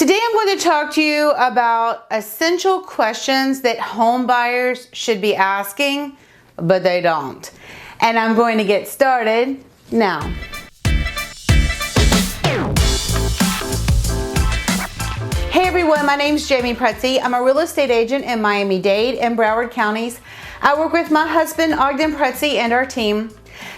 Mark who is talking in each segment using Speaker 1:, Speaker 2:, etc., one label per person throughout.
Speaker 1: Today I'm going to talk to you about essential questions that home buyers should be asking, but they don't. And I'm going to get started now. Hey everyone, my name is Jamey Prezzi. I'm a real estate agent in Miami-Dade and Broward counties. I work with my husband, Ognjen Prezzi, and our team.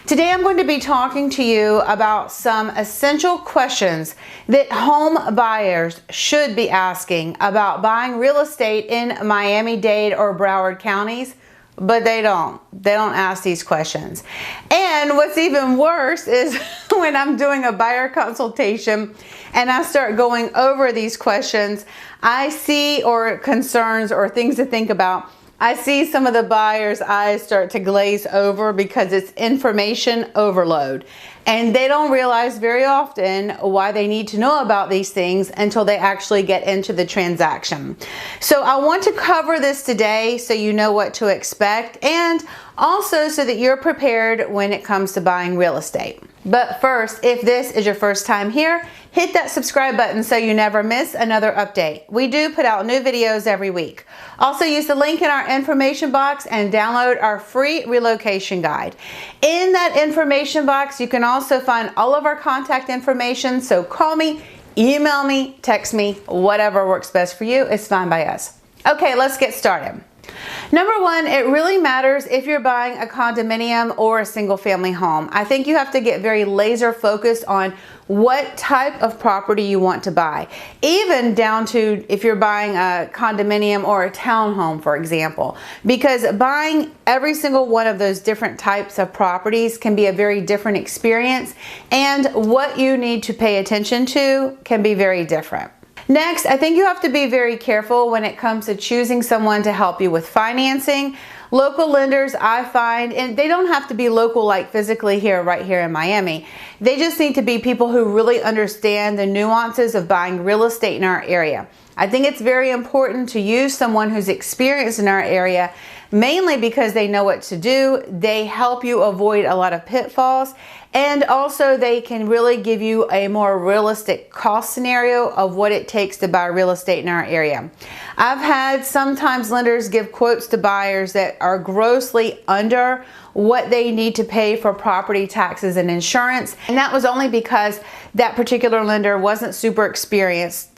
Speaker 1: Today I'm going to be talking to you about some essential questions that home buyers should be asking about buying real estate in Miami-Dade or Broward counties, but they don't. They don't ask these questions. And what's even worse is when I'm doing a buyer consultation and I start going over these questions, I see or concerns or things to think about. I see some of the buyers' eyes start to glaze over because it's information overload. And they don't realize very often why they need to know about these things until they actually get into the transaction. So I want to cover this today so you know what to expect, and also so that you're prepared when it comes to buying real estate. But first, if this is your first time here, hit that subscribe button so you never miss another update. We do put out new videos every week. Also use the link in our information box and download our free relocation guide. In that information box, you can also find all of our contact information, so call me, email me, text me, whatever works best for you is fine by us. Okay, let's get started. Number one, it really matters if you're buying a condominium or a single family home. I think you have to get very laser focused on what type of property you want to buy, even down to if you're buying a condominium or a townhome, for example, because buying every single one of those different types of properties can be a very different experience, and what you need to pay attention to can be very different. Next, I think you have to be very careful when it comes to choosing someone to help you with financing. Local lenders, I find, and they don't have to be local like physically here, right here in Miami. They just need to be people who really understand the nuances of buying real estate in our area. I think it's very important to use someone who's experienced in our area, mainly because they know what to do. They help you avoid a lot of pitfalls, and also they can really give you a more realistic cost scenario of what it takes to buy real estate in our area. I've had sometimes lenders give quotes to buyers that are grossly under what they need to pay for property taxes and insurance, and that was only because that particular lender wasn't super experienced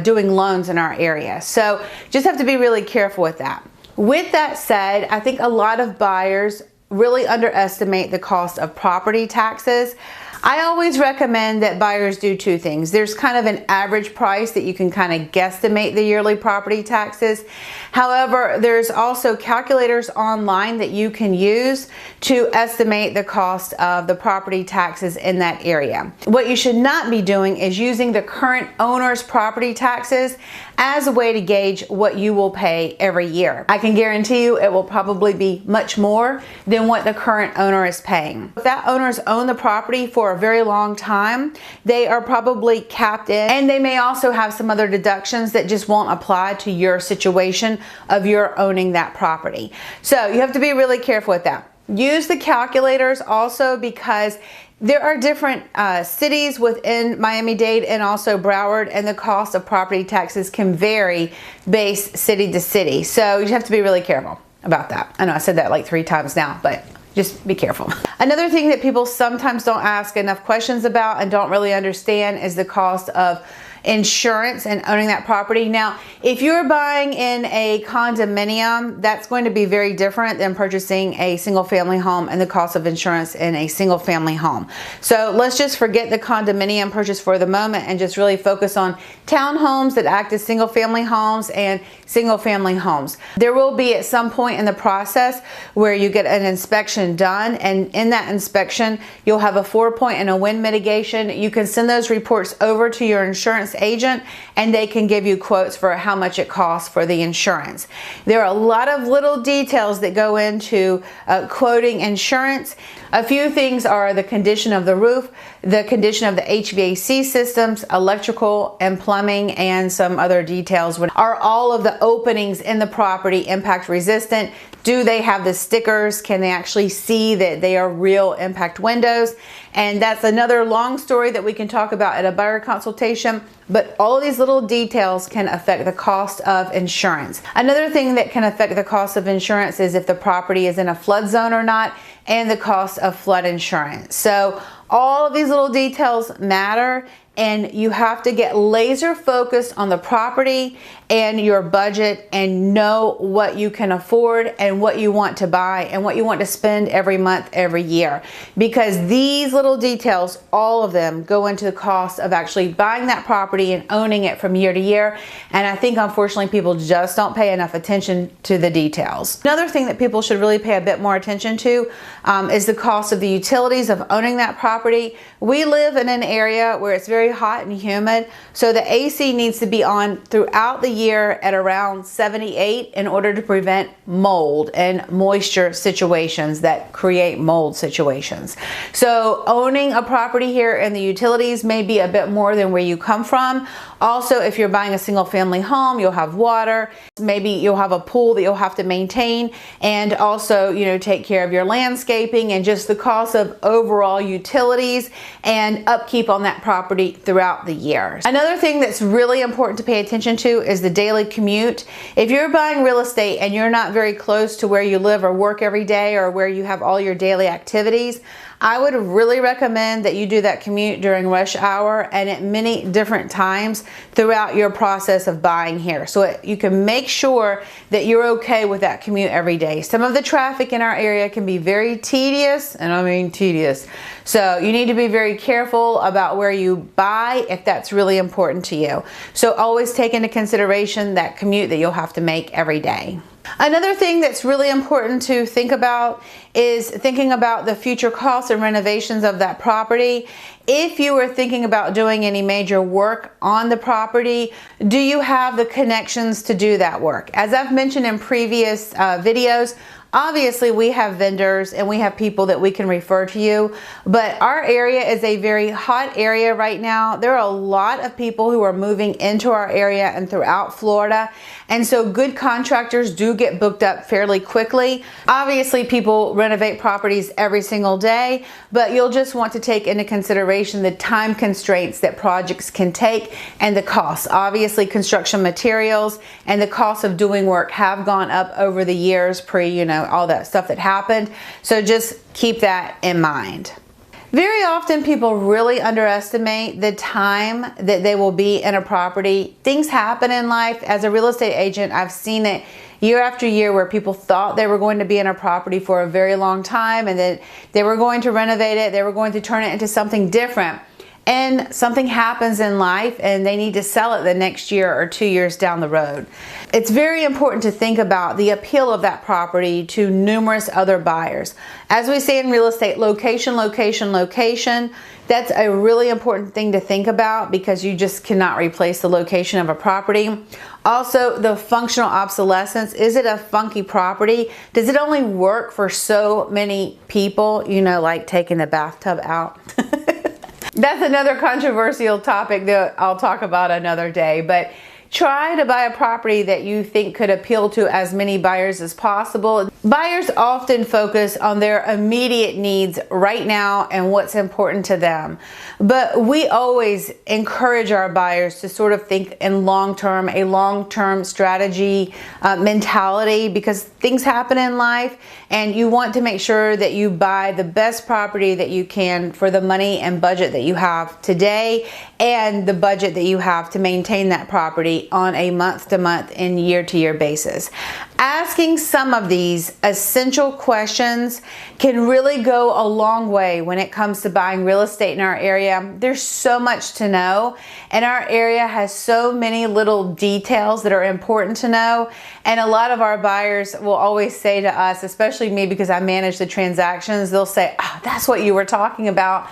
Speaker 1: doing loans in our area. So just have to be really careful with that. With that said, I think a lot of buyers really underestimate the cost of property taxes. I always recommend that buyers do two things. There's kind of an average price that you can kind of guesstimate the yearly property taxes. However, there's also calculators online that you can use to estimate the cost of the property taxes in that area. What you should not be doing is using the current owner's property taxes as a way to gauge what you will pay every year. I can guarantee you it will probably be much more than what the current owner is paying. If that owner's owned the property for a very long time, they are probably capped in, and they may also have some other deductions that just won't apply to your situation of your owning that property. So you have to be really careful with that. Use the calculators also, because there are different cities within Miami-Dade and also Broward, and the cost of property taxes can vary based city to city. So you have to be really careful about that. I know I said that like 3 times now, but just be careful. Another thing that people sometimes don't ask enough questions about and don't really understand is the cost of insurance and owning that property. Now, if you're buying in a condominium, that's going to be very different than purchasing a single family home and the cost of insurance in a single family home. So let's just forget the condominium purchase for the moment and just really focus on townhomes that act as single family homes and single family homes. There will be at some point in the process where you get an inspection done, and in that inspection you'll have a 4-point and a wind mitigation. You can send those reports over to your insurance agent and they can give you quotes for how much it costs for the insurance. There are a lot of little details that go into quoting insurance. A few things are the condition of the roof, the condition of the HVAC systems, electrical and plumbing, and some other details. Are all of the openings in the property impact resistant? Do they have the stickers? Can they actually see that they are real impact windows? And that's another long story that we can talk about at a buyer consultation. but all of these little details can affect the cost of insurance. Another thing that can affect the cost of insurance is if the property is in a flood zone or not, and the cost of flood insurance. So all of these little details matter, and you have to get laser focused on the property and your budget and know what you can afford and what you want to buy and what you want to spend every month, every year. Because these little details, all of them, go into the cost of actually buying that property and owning it from year to year. And I think unfortunately people just don't pay enough attention to the details. Another thing that people should really pay a bit more attention to is the cost of the utilities of owning that property. We live in an area where it's very hot and humid, so the AC needs to be on throughout the year at around 78 in order to prevent mold and moisture situations that create mold situations. So owning a property here and the utilities may be a bit more than where you come from. Also, if you're buying a single family home, you'll have water, maybe you'll have a pool that you'll have to maintain, and also, you know, take care of your landscaping and just the cost of overall utilities and upkeep on that property throughout the year. Another thing that's really important to pay attention to is the daily commute. If you're buying real estate and you're not very close to where you live or work every day or where you have all your daily activities, I would really recommend that you do that commute during rush hour and at many different times throughout your process of buying here, so you can make sure that you're okay with that commute every day. Some of the traffic in our area can be very tedious, and I mean tedious. So you need to be very careful about where you buy if that's really important to you. So always take into consideration that commute that you'll have to make every day. Another thing that's really important to think about is thinking about the future costs and renovations of that property. If you were thinking about doing any major work on the property, do you have the connections to do that work? As I've mentioned in previous videos, obviously we have vendors and we have people that we can refer to you, but our area is a very hot area right now. There are a lot of people who are moving into our area and throughout Florida, and so good contractors do get booked up fairly quickly. Obviously people renovate properties every single day, but you'll just want to take into consideration the time constraints that projects can take and the costs. Obviously construction materials and the cost of doing work have gone up over the years all that stuff that happened. So just keep that in mind. Very often people really underestimate the time that they will be in a property. Things happen in life. As a real estate agent, I've seen it year after year where people thought they were going to be in a property for a very long time and that they were going to renovate it, they were going to turn it into something different. And something happens in life and they need to sell it the next year or 2 years down the road. It's very important to think about the appeal of that property to numerous other buyers. As we say in real estate, location, location, location. That's a really important thing to think about because you just cannot replace the location of a property. Also, the functional obsolescence. Is it a funky property? Does it only work for so many people? You know, like taking the bathtub out. That's another controversial topic that I'll talk about another day, but try to buy a property that you think could appeal to as many buyers as possible. Buyers often focus on their immediate needs right now and what's important to them. But we always encourage our buyers to sort of think in a long-term strategy mentality, because things happen in life and you want to make sure that you buy the best property that you can for the money and budget that you have today and the budget that you have to maintain that property on a month-to-month and year-to-year basis. Asking some of these essential questions can really go a long way when it comes to buying real estate in our area. There's so much to know, and our area has so many little details that are important to know. And a lot of our buyers will always say to us, especially me because I manage the transactions, they'll say, "Oh, that's what you were talking about.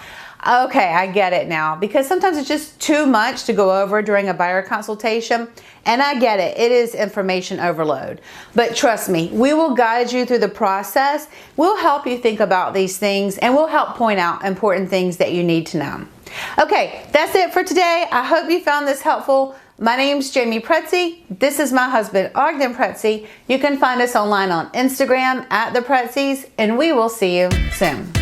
Speaker 1: Okay, I get it now." Because sometimes it's just too much to go over during a buyer consultation. And I get it. It is information overload. But trust me, we will guide you through the process. We'll help you think about these things and we'll help point out important things that you need to know. Okay, that's it for today. I hope you found this helpful. My name's Jamey Prezzi. This is my husband, Ognjen Prezzi. You can find us online on Instagram @the Prezzis, and we will see you soon.